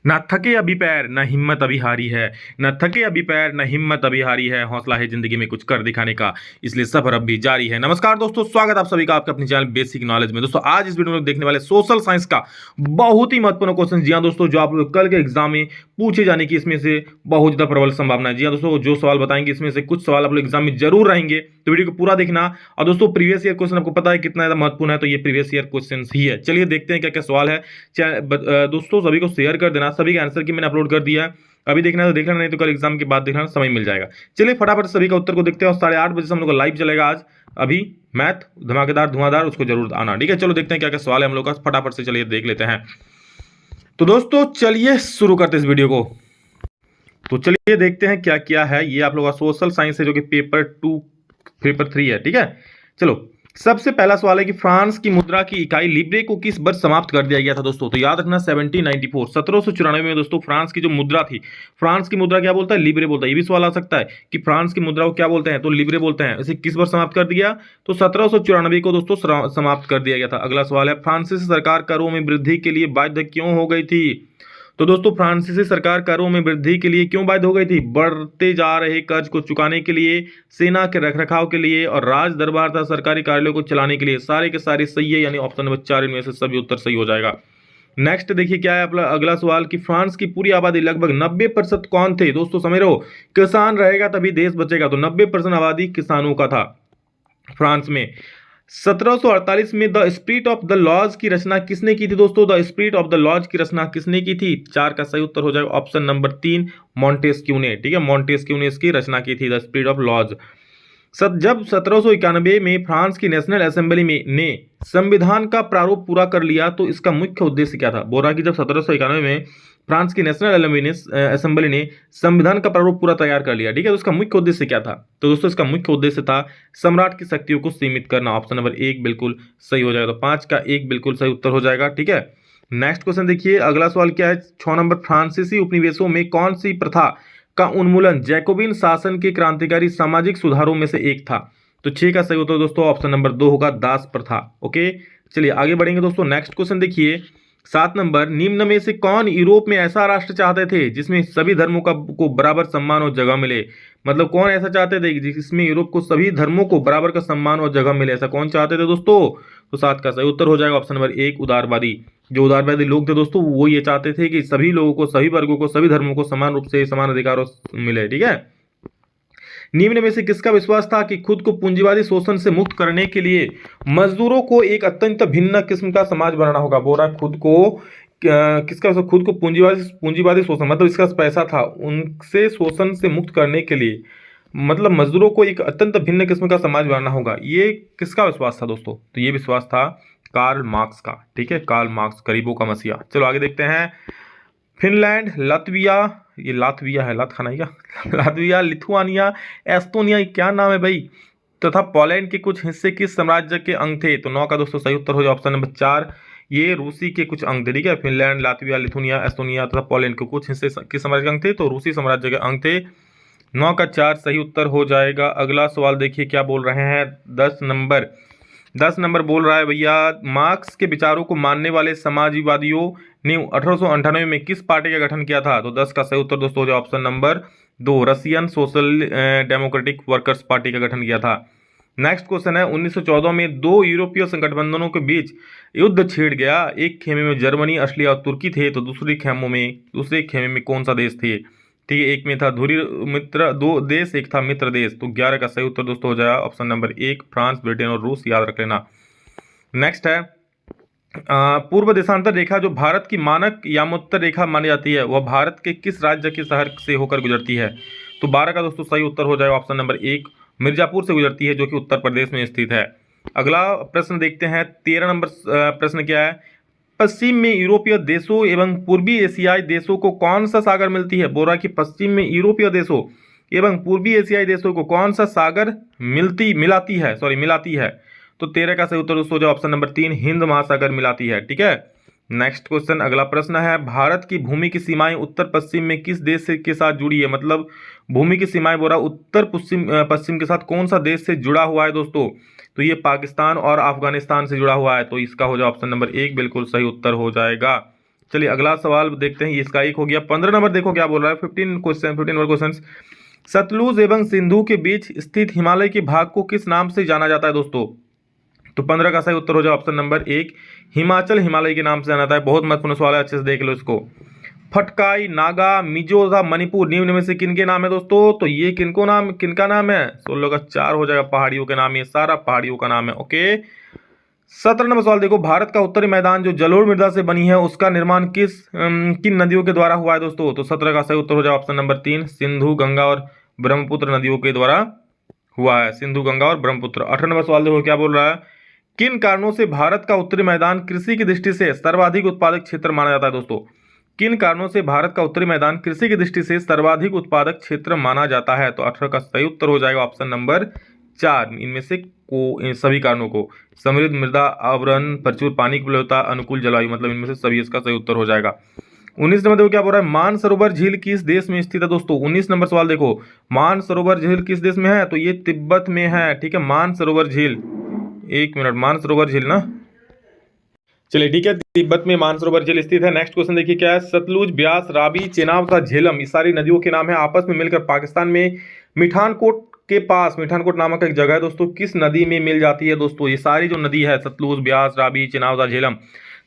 ना थके अभी पैर न हिम्मत अभी हारी है। न थके अभी पैर न हिम्मत अभी हारी है। हौसला है जिंदगी में कुछ कर दिखाने का, इसलिए सफर अब भी जारी है। नमस्कार दोस्तों, स्वागत आप सभी का आपके अपने चैनल बेसिक नॉलेज में। दोस्तों आज इस वीडियो में देखने वाले सोशल साइंस का बहुत ही महत्वपूर्ण क्वेश्चन। जी हाँ दोस्तों, जो आप लोग कल के एग्जाम में पूछे जाने की इसमें से बहुत ज्यादा प्रबल संभावना है। जी हाँ दोस्तों, जो सवाल बताएंगे इसमें से कुछ सवाल आप लोग एग्जाम में जरूर रहेंगे, तो वीडियो को पूरा देखना। और दोस्तों प्रीवियस ईयर क्वेश्चन आपको पता है कितना ज्यादा महत्वपूर्ण है, तो ये प्रीवियस ईयर क्वेश्चन ही है। चलिए देखते हैं क्या क्या सवाल है। दोस्तों सभी को शेयर कर देना, सभी का आंसर की मैंने अपलोड कर दिया है। अभी देखना है तो देखना, नहीं तो कल एग्जाम के बाद देखना, समय मिल जाएगा। चलिए फटाफट सभी का उत्तर को देखते हैं। और 8:30 बजे से हम लोग का लाइव चलेगा आज। अभी मैथ धमाकेदार धुआंधार, उसको जरूर आना, ठीक है। चलो देखते हैं क्या क्या सवाल है हम लोग का, फटाफट से चलिए देख लेते हैं। तो दोस्तों चलिए शुरू करते हैं इस वीडियो को। तो चलिए देखते हैं क्या क्या है। ये आप लोग का सोशल साइंस है, जो कि पेपर 2 पेपर 3 है, ठीक है। चलो सबसे पहला सवाल है कि फ्रांस की मुद्रा की इकाई लिब्रे को किस वर्ष समाप्त कर दिया गया था दोस्तों। तो याद रखना 1794 1794 में दोस्तों फ्रांस की जो मुद्रा थी, फ्रांस की मुद्रा क्या बोलता है, लिब्रे बोलता है। ये भी सवाल आ सकता है कि फ्रांस की मुद्रा को क्या बोलते हैं, तो लिब्रे बोलते हैं। इसे किस वर्ष समाप्त कर दिया, तो 1794 को दोस्तों समाप्त कर दिया गया था। अगला सवाल है, फ्रांसीसी सरकार करों में वृद्धि के लिए बाध्य क्यों हो गई थी। तो दोस्तों फ्रांसीसी सरकार करों में वृद्धि के लिए क्यों बाध्य हो गई थी, बढ़ते जा रहे कर्ज को चुकाने के लिए, सेना के रखरखाव के लिए, और राज दरबार तथा सरकारी कार्यालयों को चलाने के लिए। सारे के सारे सही है, यानी ऑप्शन नंबर 4 इनमें से सभी उत्तर सही हो जाएगा। नेक्स्ट देखिए क्या है अगला सवाल कि फ्रांस की पूरी आबादी लगभग 90% कौन थे। दोस्तों समझ रहे हो, किसान रहेगा तभी देश बचेगा, तो 90% आबादी किसानों का था फ्रांस में। 1748 में the Spirit of the Laws की रचना किसने की थी दोस्तों। The Spirit of the Laws की रचना किसने की थी, 4 का सही उत्तर हो जाएगा ऑप्शन नंबर 3 मॉन्टेस्क्यू ने, ठीक है। मॉन्टेस्क्यू ने इसकी रचना की थी, द स्पिरिट ऑफ लॉज। जब 1791 में फ्रांस की नेशनल असेंबली में ने संविधान का प्रारूप पूरा कर लिया, तो इसका मुख्य उद्देश्य क्या था। बोल रहा कि जब 1791 में फ्रांस की नेशनल असेंबली ने संविधान का प्रारूप पूरा तैयार कर लिया, ठीक है, तो उसका मुख्य उद्देश्य क्या था। तो दोस्तों इसका मुख्य उद्देश्य था सम्राट की शक्तियों को सीमित करना। ऑप्शन नंबर 1 बिल्कुल सही हो जाएगा, तो 5 का 1 बिल्कुल सही उत्तर हो जाएगा, ठीक है। नेक्स्ट क्वेश्चन देखिए, अगला सवाल क्या है, 6 नंबर, फ्रांसीसी उपनिवेशों में कौन सी प्रथा का उन्मूलन जैकोबिन शासन के क्रांतिकारी सामाजिक सुधारों में से एक था। तो 6 का सही उत्तर दोस्तों ऑप्शन नंबर 2 होगा, दास प्रथा। ओके चलिए आगे बढ़ेंगे दोस्तों। नेक्स्ट क्वेश्चन देखिए 7 नंबर, निम्न में से कौन यूरोप में ऐसा राष्ट्र चाहते थे जिसमें सभी धर्मों को बराबर सम्मान और जगह मिले। मतलब कौन ऐसा चाहते थे जिसमें यूरोप को सभी धर्मों को बराबर का सम्मान और जगह मिले, ऐसा कौन चाहते थे दोस्तों। तो 7 का सही उत्तर हो जाएगा ऑप्शन नंबर 1 उदारवादी। जो उदारवादी लोग थे दोस्तों, वो ये चाहते थे कि सभी लोगों को, सभी वर्गों को, सभी धर्मों को समान रूप से समान अधिकार मिले, ठीक है। निम्न में से किसका विश्वास था कि खुद को पूंजीवादी शोषण से मुक्त करने के लिए मजदूरों को एक अत्यंत भिन्न किस्म का समाज बनाना होगा। बोल रहा खुद को किसका, खुद को पूंजीवादी शोषण, मतलब इसका पैसा था, उनसे शोषण से मुक्त करने के लिए मतलब मजदूरों को एक अत्यंत भिन्न किस्म का समाज बनाना होगा। ये किसका विश्वास था दोस्तों, तो ये विश्वास था कार्ल मार्क्स का, ठीक है। कार्ल मार्क्स, गरीबों का मसीहा। चलो आगे देखते हैं। फिनलैंड, लातविया, ये लातविया है, लात खाना ही क्या लातविया, लिथुआनिया, एस्टोनिया, ये क्या नाम है भाई, तथा पोलैंड के कुछ हिस्से किस साम्राज्य के अंग थे। तो 9 का दोस्तों सही उत्तर हो जाए ऑप्शन नंबर 4, ये रूसी के कुछ अंग थे, ठीक है। फिनलैंड, लातविया, लिथुआनिया, एस्टोनिया तथा पोलैंड के कुछ हिस्से किस साम्राज्य के अंग थे, तो रूसी साम्राज्य के अंग थे। 9 का 4 सही उत्तर हो जाएगा। अगला सवाल देखिए क्या बोल रहे हैं। 10 नंबर बोल रहा है भैया, मार्क्स के विचारों को मानने वाले समाजवादियों ने 1898 में किस पार्टी का गठन किया था। तो 10 का सही उत्तर दोस्तों हो जाए option number 2, Russian social democratic workers party का गठन किया था। नेक्स्ट क्वेश्चन है, 1914 में 2 यूरोपीय गठबंधनों के बीच युद्ध छिड़ गया। एक खेमे में जर्मनी, ऑस्ट्रिया और तुर्की थे, तो दूसरे खेमे में कौन सा देश थे, ठीक है। एक में था धुरी मित्र दो देश, एक था मित्र देश। तो 11 का सही उत्तर दोस्तों हो जाएगा ऑप्शन नंबर 1, फ्रांस, ब्रिटेन और रूस, याद रख लेना। नेक्स्ट है, पूर्व देशांतर रेखा जो भारत की मानक यामोत्तर रेखा मानी जाती है, वह भारत के किस राज्य के शहर से होकर गुजरती है। तो 12 का दोस्तों सही उत्तर हो जाएगा ऑप्शन नंबर 1, मिर्जापुर से गुजरती है, जो कि उत्तर प्रदेश में स्थित है। अगला प्रश्न देखते हैं, 13 नंबर प्रश्न क्या है, पश्चिम में यूरोपीय देशों एवं पूर्वी एशियाई देशों को कौन सा सागर मिलती है। बोल रहा कि पश्चिम में यूरोपीय देशों एवं पूर्वी एशियाई देशों को कौन सा सागर मिलाती है। तो 13 का सही उत्तर दोस्तों जो ऑप्शन नंबर 3, हिंद महासागर मिलाती है, ठीक है। नेक्स्ट क्वेश्चन, अगला प्रश्न है, भारत की भूमि की सीमाएं उत्तर पश्चिम में किस देश के साथ जुड़ी है। मतलब भूमि की सीमाएं बोल रहा उत्तर पश्चिम के साथ कौन सा देश से जुड़ा हुआ है दोस्तों। तो ये पाकिस्तान और अफगानिस्तान से जुड़ा हुआ है, तो इसका हो जाए ऑप्शन नंबर 1 बिल्कुल सही उत्तर हो जाएगा। चलिए अगला सवाल देखते हैं, ये इसका एक हो गया। 15 नंबर देखो क्या बोल रहा है, 15 नंबर क्वेश्चन। सतलुज एवं सिंधु के बीच स्थित हिमालय के भाग को किस नाम से जाना जाता है दोस्तों? तो 15 का सही उत्तर हो जाए ऑप्शन नंबर 1, हिमाचल हिमालय के नाम से जाना जाता है। बहुत महत्वपूर्ण सवाल है, अच्छे से देख लो इसको। फटकाई, नागा, मिजो तथा मणिपुर निम्न में से किनके नाम है दोस्तों? तो ये किनका नाम है? 16 का 4 हो जाएगा, पहाड़ियों के नाम, ये सारा पहाड़ियों का नाम है। ओके, 17 नंबर सवाल देखो, भारत का उत्तरी मैदान जो जलोढ़ मृदा से बनी है उसका निर्माण किन नदियों के द्वारा हुआ है दोस्तों? तो 17 का सही उत्तर हो जाए ऑप्शन नंबर 3, सिंधु, गंगा और ब्रह्मपुत्र नदियों के द्वारा हुआ है। सिंधु, गंगा और ब्रह्मपुत्र। 18 नंबर सवाल देखो क्या बोल रहा है, किन कारणों से भारत का उत्तरी मैदान कृषि की दृष्टि से सर्वाधिक उत्पादक क्षेत्र माना जाता है दोस्तों? किन कारणों से भारत का उत्तरी मैदान कृषि की दृष्टि से सर्वाधिक उत्पादक क्षेत्र माना जाता है? तो 18 का सही उत्तर हो जाएगा ऑप्शन नंबर 4, इनमें से सभी कारणों को। समृद्ध मृदा आवरण, प्रचुर पानी की उपलब्धता, अनुकूल जलवायु, मतलब इनमें से सभी इसका सही उत्तर हो जाएगा। 19 नंबर देखो क्या बोल रहा है, मानसरोवर झील किस देश में स्थित है दोस्तों? 19 नंबर सवाल देखो, मानसरोवर झील किस देश में है? तो ये तिब्बत में है। ठीक है, मानसरोवर झील, एक मिनट, मानसरोवर झील ना, चलिए ठीक है, तिब्बत में मानसरोवर झील स्थित है। नेक्स्ट क्वेश्चन देखिए क्या है, सतलुज, ब्यास, रावी, चेनाब तथा झेलम, ये सारी नदियों के नाम है। आपस में मिलकर पाकिस्तान में मिठानकोट के पास, मिठानकोट नामक एक जगह है दोस्तों, किस नदी में मिल जाती है दोस्तों? ये सारी जो नदी है, सतलुज, ब्यास, रावी, चेनाब तथा झेलम,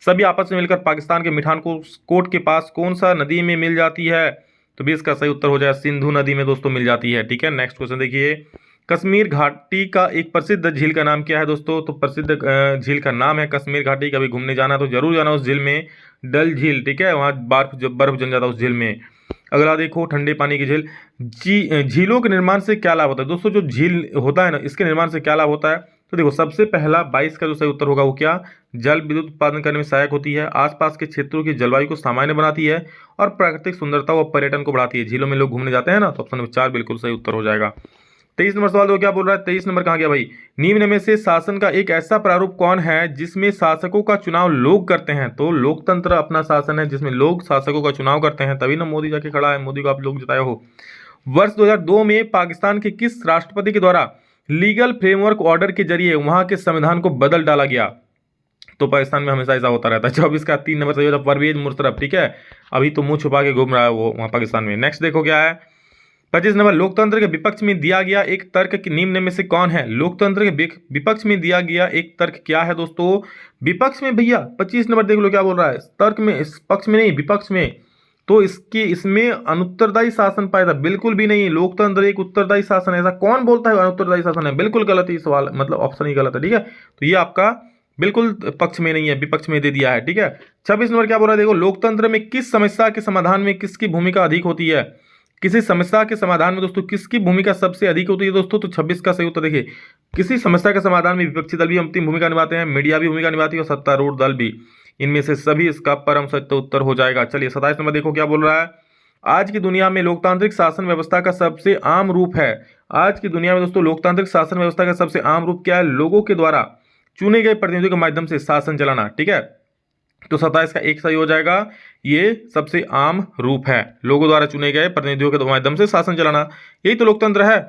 सभी आपस में मिलकर पाकिस्तान के मिठानकोट के पास कौन सा नदी में मिल जाती है? तो भी इसका सही उत्तर हो जाए सिंधु नदी में दोस्तों मिल जाती है। ठीक है, नेक्स्ट क्वेश्चन देखिए, कश्मीर घाटी का एक प्रसिद्ध झील का नाम क्या है दोस्तों? तो प्रसिद्ध झील का नाम है कश्मीर घाटी। कभी घूमने जाना तो जरूर जाना उस झील में, डल झील। ठीक है, वहाँ बर्फ जम जाता है उस झील में। अगला देखो, ठंडे पानी की झील। झीलों के निर्माण से क्या लाभ होता है दोस्तों? जो झील होता है ना, इसके निर्माण से क्या लाभ होता है? तो देखो, सबसे पहला 22 का जो सही उत्तर होगा वो क्या, जल विद्युत उत्पादन करने में सहायक होती है, आसपास के क्षेत्रों की जलवायु को सामान्य बनाती है और प्राकृतिक सुंदरता व पर्यटन को बढ़ाती है। झीलों में लोग घूमने जाते हैं ना, तो ऑप्शन नंबर 4 बिल्कुल सही उत्तर हो जाएगा। 23 नंबर सवाल देखो क्या बोल रहा है, 23 नंबर कहाँ गया भाई, निम्न में से शासन का एक ऐसा प्रारूप कौन है जिसमें शासकों का चुनाव लोग करते हैं? तो लोकतंत्र अपना शासन है जिसमें लोग शासकों का चुनाव करते हैं, तभी ना मोदी जाके खड़ा है, मोदी को आप लोग जिताए हो। वर्ष 2002 में पाकिस्तान के किस राष्ट्रपति के द्वारा लीगल फ्रेमवर्क ऑर्डर के जरिए वहां के संविधान को बदल डाला गया? तो पाकिस्तान में हमेशा ऐसा होता रहता है। 24 का 3 नंबर सही होता है, परवेज मुशर्रफ। ठीक है, अभी तो मुंह छुपा के घूम रहा है वो वहां पाकिस्तान में। नेक्स्ट देखो क्या है, 25 नंबर, लोकतंत्र के विपक्ष में दिया गया एक तर्क के निम्न में से कौन है? लोकतंत्र के विपक्ष में दिया गया एक तर्क क्या है दोस्तों? विपक्ष में भैया 25 नंबर देख लो क्या बोल रहा है, तर्क में, इस पक्ष में नहीं, विपक्ष में। तो इसमें अनुत्तरदायी शासन पाया था, बिल्कुल भी नहीं। लोकतंत्र एक उत्तरदायी शासन है, ऐसा कौन बोलता है अनुत्तरदायी शासन है? बिल्कुल गलत है सवाल, मतलब ऑप्शन ही गलत है। ठीक है, तो ये आपका बिल्कुल पक्ष में नहीं है, विपक्ष में दे दिया है। ठीक है, 26 नंबर क्या बोल रहा है देखो, लोकतंत्र में किस समस्या के समाधान में किसकी भूमिका अधिक होती है? किसी समस्या के समाधान में दोस्तों किसकी भूमिका सबसे अधिक होती है दोस्तों? तो 26 का सही उत्तर देखिए, किसी समस्या के समाधान में विपक्षी दल भी अंतिम भूमिका निभाते हैं, मीडिया भी भूमिका निभाती है और सत्तारूढ़ दल भी। इनमें से सभी इसका परम सत्य उत्तर हो जाएगा। चलिए 27 नंबर देखो क्या बोल रहा है, आज की दुनिया में लोकतांत्रिक शासन व्यवस्था का सबसे आम रूप है। आज की दुनिया में दोस्तों लोकतांत्रिक शासन व्यवस्था का सबसे आम रूप क्या है? लोगों के द्वारा चुने गए प्रतिनिधियों के माध्यम से शासन चलाना। ठीक है, तो 27 का एक सही हो जाएगा, ये सबसे आम रूप है, लोगों द्वारा चुने गए प्रतिनिधियों के माध्यम से शासन चलाना, यही तो लोकतंत्र है।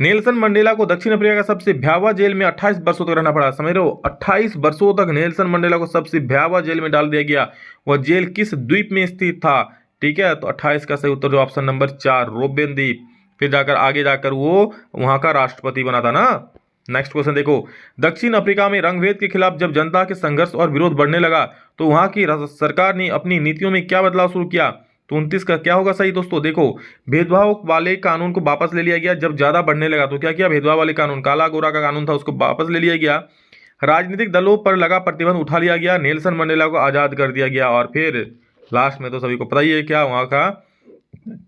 नेल्सन मंडेला को दक्षिण अफ्रीका का सबसे भयावह जेल में 28 वर्षों तक रहना पड़ा। समझ रहे हो, 28 वर्षों तक नेल्सन मंडेला को सबसे भयावह जेल में डाल दिया गया। वह जेल किस द्वीप में स्थित था? ठीक है, तो 28 का सही उत्तर जो ऑप्शन नंबर 4, रोबेन द्वीप। फिर जाकर आगे जाकर वो वहां का राष्ट्रपति बना था ना। नेक्स्ट क्वेश्चन देखो, दक्षिण अफ्रीका में रंगभेद के खिलाफ जब जनता के संघर्ष और विरोध बढ़ने लगा तो वहां की सरकार ने अपनी नीतियों में क्या बदलाव शुरू किया? तो 29 का क्या होगा सही दोस्तों? देखो, भेदभाव वाले कानून को वापस ले लिया गया। जब ज्यादा बढ़ने लगा तो क्या किया? भेदभाव वाले कानून, काला गोरा का कानून था, उसको वापस ले लिया गया। राजनीतिक दलों पर लगा प्रतिबंध उठा लिया गया, नेल्सन मंडेला को आजाद कर दिया गया, और फिर लास्ट में तो सभी को पता ही है क्या, वहां का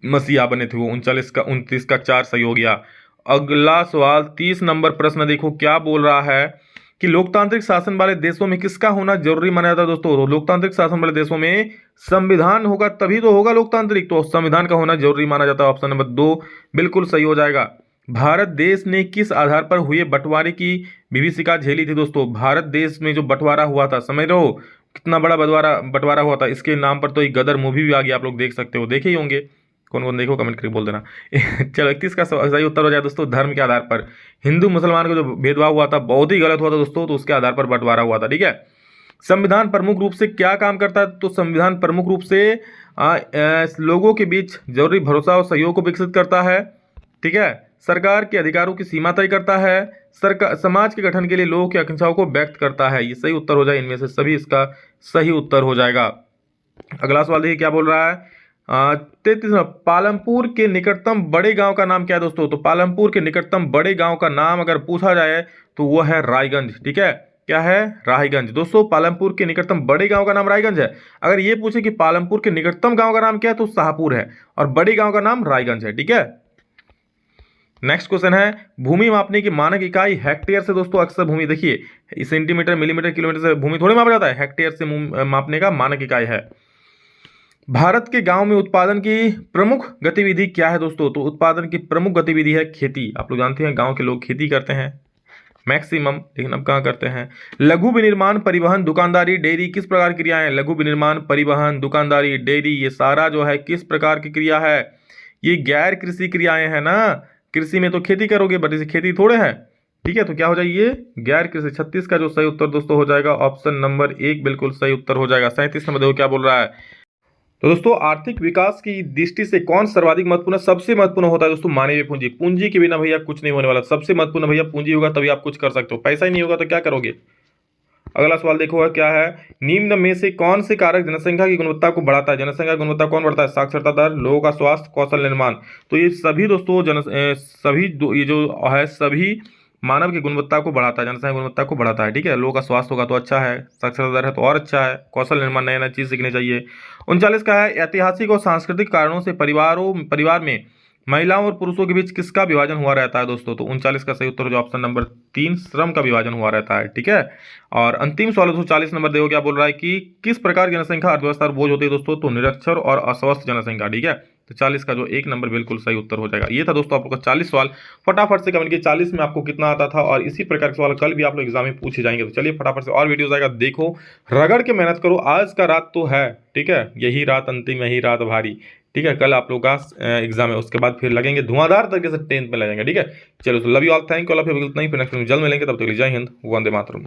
मसीहा बने थे वो। 29 का 4 सही हो गया। अगला सवाल 30 नंबर प्रश्न देखो क्या बोल रहा है कि लोकतांत्रिक शासन वाले देशों में किसका होना जरूरी माना जाता है दोस्तों? तो लोकतांत्रिक शासन वाले देशों में संविधान होगा तभी तो होगा लोकतांत्रिक, तो संविधान का होना जरूरी माना जाता है। ऑप्शन नंबर 2 बिल्कुल सही हो जाएगा। भारत देश ने किस आधार पर हुए बंटवारे की विभीषिका झेली थी दोस्तों? भारत देश में जो बंटवारा हुआ था, समझ रहे हो कितना बड़ा बंटवारा हुआ था, इसके नाम पर तो एक गदर मूवी भी आ गई, आप लोग देख सकते हो, देखे ही होंगे। कौन कौन देखो कमेंट करके बोल देना। चलो 31 का सही उत्तर हो जाए दोस्तों, धर्म के आधार पर। हिंदू मुसलमान का जो भेदभाव हुआ था बहुत ही गलत हुआ था दोस्तों, तो उसके आधार पर बंटवारा हुआ था। ठीक है, संविधान प्रमुख रूप से क्या काम करता है? तो संविधान प्रमुख रूप से लोगों के बीच जरूरी भरोसा और सहयोग को विकसित करता है। ठीक है, सरकार के अधिकारों की सीमा तय करता है, सरकार समाज के गठन के लिए लोगों की आकांक्षाओं को व्यक्त करता है। ये सही उत्तर हो जाए, इनमें से सभी इसका सही उत्तर हो जाएगा। अगला सवाल देखिए क्या बोल रहा है। 33वां, पालमपुर के निकटतम बड़े गांव का नाम क्या है दोस्तों? तो पालमपुर के निकटतम बड़े गांव का नाम अगर पूछा जाए तो वो है रायगंज। ठीक है, क्या है? रायगंज। दोस्तों पालमपुर के निकटतम बड़े गांव का नाम रायगंज है। अगर ये पूछे कि पालमपुर के निकटतम गांव का नाम क्या है तो शाहपुर है, और बड़े गांव का नाम रायगंज है। ठीक है, नेक्स्ट क्वेश्चन है, भूमि मापने की मानक इकाई हेक्टेयर से दोस्तों अक्सर भूमि देखिए सेंटीमीटर, मिलीमीटर, किलोमीटर से भूमि थोड़ी मापा जाता है, हेक्टेयर से मापने का मानक इकाई है। भारत के गांव में उत्पादन की प्रमुख गतिविधि क्या है दोस्तों? तो उत्पादन की प्रमुख गतिविधि है खेती। आप लोग जानते हैं गांव के लोग खेती करते हैं मैक्सिमम, लेकिन अब कहाँ करते हैं? लघु विनिर्माण, परिवहन, दुकानदारी, डेयरी किस प्रकार की क्रियाएं? लघु विनिर्माण, परिवहन, दुकानदारी, डेयरी, ये सारा जो है किस प्रकार की क्रिया है? ये गैर कृषि क्रियाएं हैं ना। कृषि में तो खेती करोगे, बट इसे खेती थोड़े है। ठीक है, तो क्या हो जाए? ये गैर कृषि। 36 का जो सही उत्तर दोस्तों हो जाएगा ऑप्शन नंबर 1 बिल्कुल सही उत्तर हो जाएगा। 37 नंबर देखो क्या बोल रहा है। तो दोस्तों आर्थिक विकास की दृष्टि से कौन सर्वाधिक महत्वपूर्ण? सबसे महत्वपूर्ण होता है दोस्तों मानवीय पूंजी। पूंजी के बिना भैया कुछ नहीं होने वाला। सबसे महत्वपूर्ण भैया पूंजी होगा तभी आप कुछ कर सकते हो, पैसा ही नहीं होगा तो क्या करोगे? अगला सवाल देखो क्या है, निम्न में से कौन से कारक जनसंख्या की गुणवत्ता को बढ़ाता है? जनसंख्या की गुणवत्ता कौन बढ़ता है? साक्षरता दर, लोगों का स्वास्थ्य, कौशल निर्माण। तो ये सभी दोस्तों ये जो है सभी मानव की गुणवत्ता को बढ़ाता है, जनसंख्या गुणवत्ता को बढ़ाता है। ठीक है, लोगों का स्वास्थ्य होगा तो अच्छा है, साक्षरता दर है तो और अच्छा है, कौशल निर्माण, नया नया चीज सीखनी चाहिए। 39 का है, ऐतिहासिक और सांस्कृतिक कारणों से परिवार में महिलाओं और पुरुषों के बीच किसका विभाजन हुआ रहता है दोस्तों? तो 39 का सही उत्तर जो ऑप्शन नंबर 3 श्रम का विभाजन हुआ रहता है। ठीक है, और अंतिम सवाल 240 नंबर देखो क्या बोल रहा है कि किस प्रकार की जनसंख्या अर्थव्यवस्था पर बोझ होती है दोस्तों? तो निरक्षर और अस्वस्थ जनसंख्या। ठीक है, तो 40 का जो 1 नंबर बिल्कुल सही उत्तर हो जाएगा। ये था दोस्तों आप लोग का 40 सवाल। फटाफट से कमेंट किए 40 में आपको कितना आता था, और इसी प्रकार के सवाल कल भी आप लोग एग्जाम में पूछे जाएंगे। तो चलिए फटाफट से और वीडियोस आएगा, देखो रगड़ के मेहनत करो। आज का रात तो है, ठीक है, यही रात अंतिम, यही रात भारी। ठीक है, कल आप लोग का एग्जाम है, उसके बाद फिर लगेंगे धुआंधार तरीके से 10th में लगेंगे। ठीक है, चलो तो love you all, thank you all of you, नहीं फिर नेक्स्ट जल्द मिलेंगे, तब तक जय हिंद, वंदे मातरम।